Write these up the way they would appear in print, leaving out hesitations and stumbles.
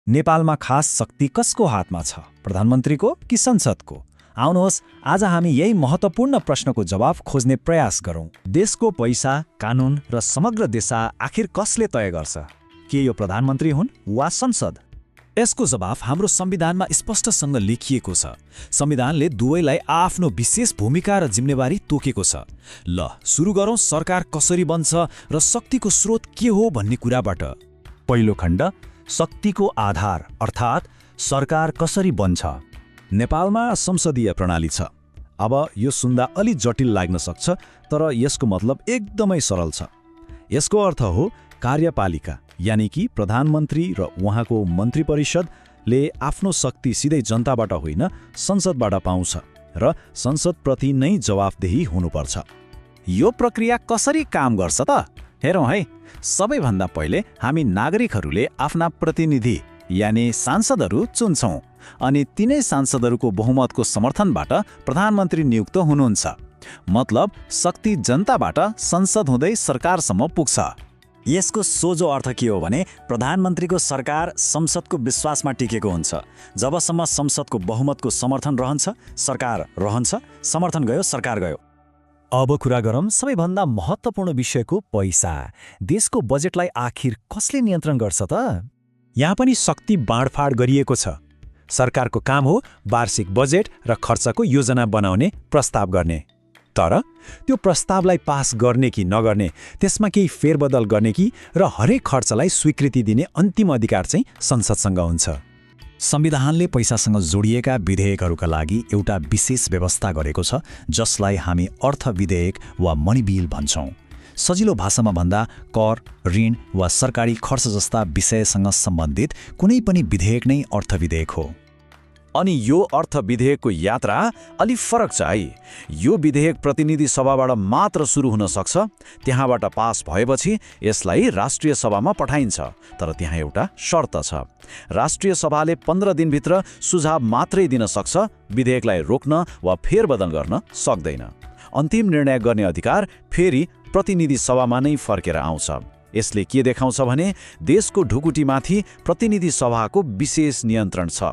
नेपालमा खास शक्ति कसको हातमा छ, प्रधानमन्त्रीको कि संसदको? आउनुहोस् आज हामी यही महत्त्वपूर्ण प्रश्नको जवाब खोज्ने प्रयास गरौँ। देशको पैसा, कानुन र समग्र दिशा आखिर कसले तय गर्छ? के यो प्रधानमन्त्री हुन् वा संसद? यसको जवाफ हाम्रो संविधानमा स्पष्टसँग लेखिएको छ। संविधानले दुवैलाई आफ्नो विशेष भूमिका र जिम्मेवारी तोकेको छ। ल सुरु गरौँ सरकार कसरी बन्छ र शक्तिको स्रोत के हो भन्ने कुराबाट। पहिलो खण्ड, शक्तिको आधार अर्थात् सरकार कसरी बन्छ। नेपालमा संसदीय प्रणाली छ। अब यो सुन्दा अलि जटिल लाग्न सक्छ, तर यसको मतलब एकदमै सरल छ। यसको अर्थ हो कार्यपालिका, यानि कि प्रधानमन्त्री र उहाँको मन्त्री परिषदले आफ्नो शक्ति सिधै जनताबाट होइन संसदबाट पाउँछ र संसदप्रति नै जवाफदेही हुनुपर्छ। यो प्रक्रिया कसरी काम गर्छ त? हेरौँ है। सबैभन्दा पहिले हामी नागरिकहरूले आफ्ना प्रतिनिधि यानि सांसदहरू चुन्छौँ अनि तिनै सांसदहरूको बहुमतको समर्थनबाट प्रधानमन्त्री नियुक्त हुनुहुन्छ। मतलब शक्ति जनताबाट संसद हुँदै सरकारसम्म पुग्छ। यसको सोझो अर्थ के हो भने प्रधानमन्त्रीको सरकार संसदको विश्वासमा टिकेको हुन्छ। जबसम्म संसदको बहुमतको समर्थन रहन्छ, सरकार रहन्छ, समर्थन गयो, सरकार गयो। अब कुरा गरौँ सबैभन्दा महत्त्वपूर्ण विषयको पैसा। देशको बजेटलाई आखिर कसले नियन्त्रण गर्छ त? यहाँ पनि शक्ति बाँडफाँड गरिएको छ। सरकारको काम हो वार्षिक बजेट र खर्चको योजना बनाउने, प्रस्ताव गर्ने। तर त्यो प्रस्तावलाई पास गर्ने कि नगर्ने, त्यसमा केही फेरबदल गर्ने कि र हरेक खर्चलाई स्वीकृति दिने अन्तिम अधिकार चाहिँ संसदसँग हुन्छ। संविधानले पैसासँग जोडिएका विधेयकहरूका लागि एउटा विशेष व्यवस्था गरेको छ, जसलाई हामी अर्थ विधेयक वा मनी बिल भन्छौँ। सजिलो भाषामा भन्दा कर, ऋण वा सरकारी खर्च जस्ता विषयसँग सम्बन्धित कुनै पनि विधेयक नै अर्थ विधेयक हो। अनि यो अर्थ विधेयकको यात्रा अलि फरक छ है। यो विधेयक प्रतिनिधि सभाबाट मात्र सुरु हुन सक्छ। त्यहाँबाट पास भएपछि यसलाई राष्ट्रिय सभामा पठाइन्छ। तर त्यहाँ एउटा शर्त छ। राष्ट्रिय सभाले 15 दिनभित्र सुझाव मात्रै दिन सक्छ, विधेयकलाई रोक्न वा फेरबदल गर्न सक्दैन। अन्तिम निर्णय गर्ने अधिकार फेरि प्रतिनिधि सभामा नै फर्केर आउँछ। यसले के देखाउँछ भने देशको ढुकुटीमाथि प्रतिनिधि सभाको विशेष नियन्त्रण छ।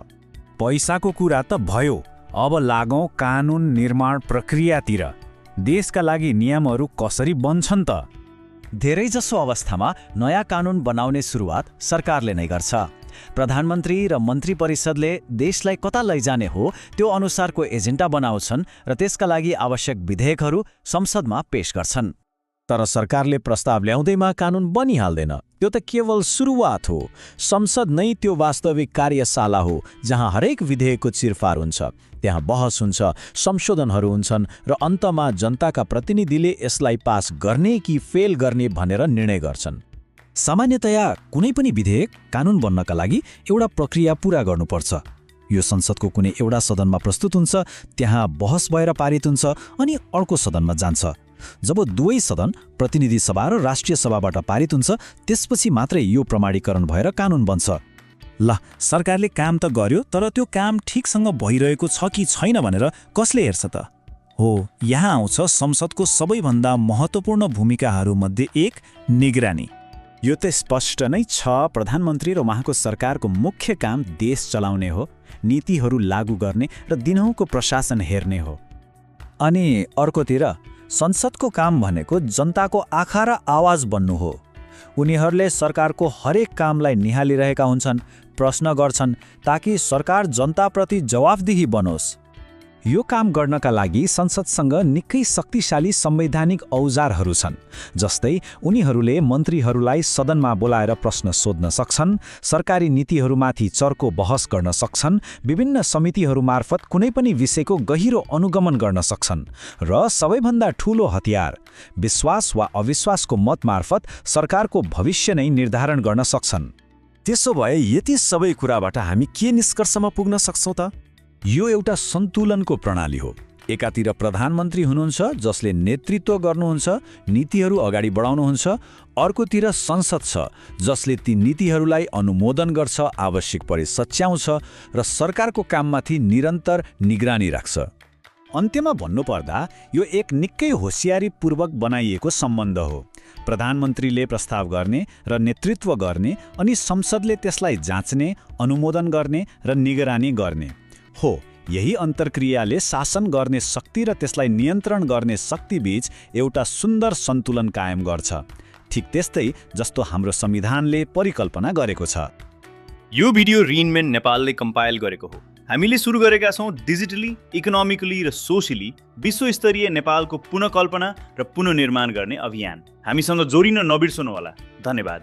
पैसाको कुरा त भयो, अब लागौँ कानुन निर्माण प्रक्रियातिर। देशका लागि नियमहरू कसरी बन्छन् त? धेरैजसो अवस्थामा नयाँ कानुन बनाउने सुरुवात सरकारले नै गर्छ। प्रधानमन्त्री र मन्त्री परिषदले देशलाई कता लैजाने हो त्यो अनुसारको एजेन्डा बनाउँछन् र त्यसका लागि आवश्यक विधेयकहरू संसदमा पेश गर्छन्। तर सरकारले प्रस्ताव ल्याउँदैमा कानुन बनिहाल्दैन। त्यो त केवल सुरुवात हो। संसद नै त्यो वास्तविक कार्यशाला हो जहाँ हरेक विधेयकको चिरफार हुन्छ। त्यहाँ बहस हुन्छ, संशोधनहरू हुन्छन् र अन्तमा जनताका प्रतिनिधिले यसलाई पास गर्ने कि फेल गर्ने भनेर निर्णय गर्छन्। सामान्यतया कुनै पनि विधेयक कानुन बन्नका लागि एउटा प्रक्रिया पूरा गर्नुपर्छ। यो संसदको कुनै एउटा सदनमा प्रस्तुत हुन्छ, त्यहाँ बहस भएर पारित हुन्छ अनि अर्को सदनमा जान्छ। जब दुवै सदन प्रतिनिधि सभा र राष्ट्रिय सभाबाट पारित हुन्छ, त्यसपछि मात्रै यो प्रमाणीकरण भएर कानुन बन्छ। ल सरकारले काम त गर्यो, तर त्यो काम ठिकसँग भइरहेको छ कि छैन भनेर कसले हेर्छ त? हो, यहाँ आउँछ संसदको सबैभन्दा महत्त्वपूर्ण भूमिकाहरूमध्ये एक, निगरानी। यो त स्पष्ट नै छ। प्रधानमन्त्री र उहाँको सरकारको मुख्य काम देश चलाउने हो, नीतिहरू लागू गर्ने र दिनहुँको प्रशासन हेर्ने हो। अनि अर्कोतिर संसदको काम भनेको जनताको आँखा र आवाज बन्नु हो। उनीहरूले सरकारको हरेक कामलाई निहालिरहेका हुन्छन्, प्रश्न गर्छन् ताकि सरकार जनताप्रति जवाफदेही बनोस्। यो काम गर्नका लागि संसदसँग निकै शक्तिशाली संवैधानिक औजारहरू छन्। जस्तै उनीहरूले मन्त्रीहरूलाई सदनमा बोलाएर प्रश्न सोध्न सक्छन्, सरकारी नीतिहरूमाथि चर्को बहस गर्न सक्छन्, विभिन्न समितिहरू मार्फत कुनै पनि विषयको गहिरो अनुगमन गर्न सक्छन् र सबैभन्दा ठूलो हतियार, विश्वास वा अविश्वासको मत मार्फत सरकारको भविष्य नै निर्धारण गर्न सक्छन्। त्यसो भए यति सबै कुराबाट हामी के निष्कर्षमा पुग्न सक्छौँ त? यो एउटा सन्तुलनको प्रणाली हो। एकातिर प्रधानमन्त्री हुनुहुन्छ जसले नेतृत्व गर्नुहुन्छ, नीतिहरू अगाडि बढाउनुहुन्छ। अर्कोतिर संसद छ जसले ती नीतिहरूलाई अनुमोदन गर्छ, आवश्यक परे सच्याउँछ र सरकारको काममाथि निरन्तर निगरानी राख्छ। अन्त्यमा भन्नुपर्दा यो एक निकै होशियारीपूर्वक बनाइएको सम्बन्ध हो। प्रधानमन्त्रीले प्रस्ताव गर्ने र नेतृत्व गर्ने अनि संसदले त्यसलाई जाँच्ने, अनुमोदन गर्ने र निगरानी गर्ने हो। यही अन्तर्क्रियाले शासन गर्ने शक्ति र त्यसलाई नियन्त्रण गर्ने शक्तिबीच एउटा सुन्दर सन्तुलन कायम गर्छ, ठिक त्यस्तै जस्तो हाम्रो संविधानले परिकल्पना गरेको छ। यो भिडियो रिनमेन नेपालले कम्पाइल गरेको हो। हामीले सुरु गरेका छौँ डिजिटली, इकोनोमिकली र सोशली विश्वस्तरीय नेपालको पुनःकल्पना र पुनर्निर्माण गर्ने अभियान। हामीसँग जोडिन नबिर्सनुहोला। धन्यवाद।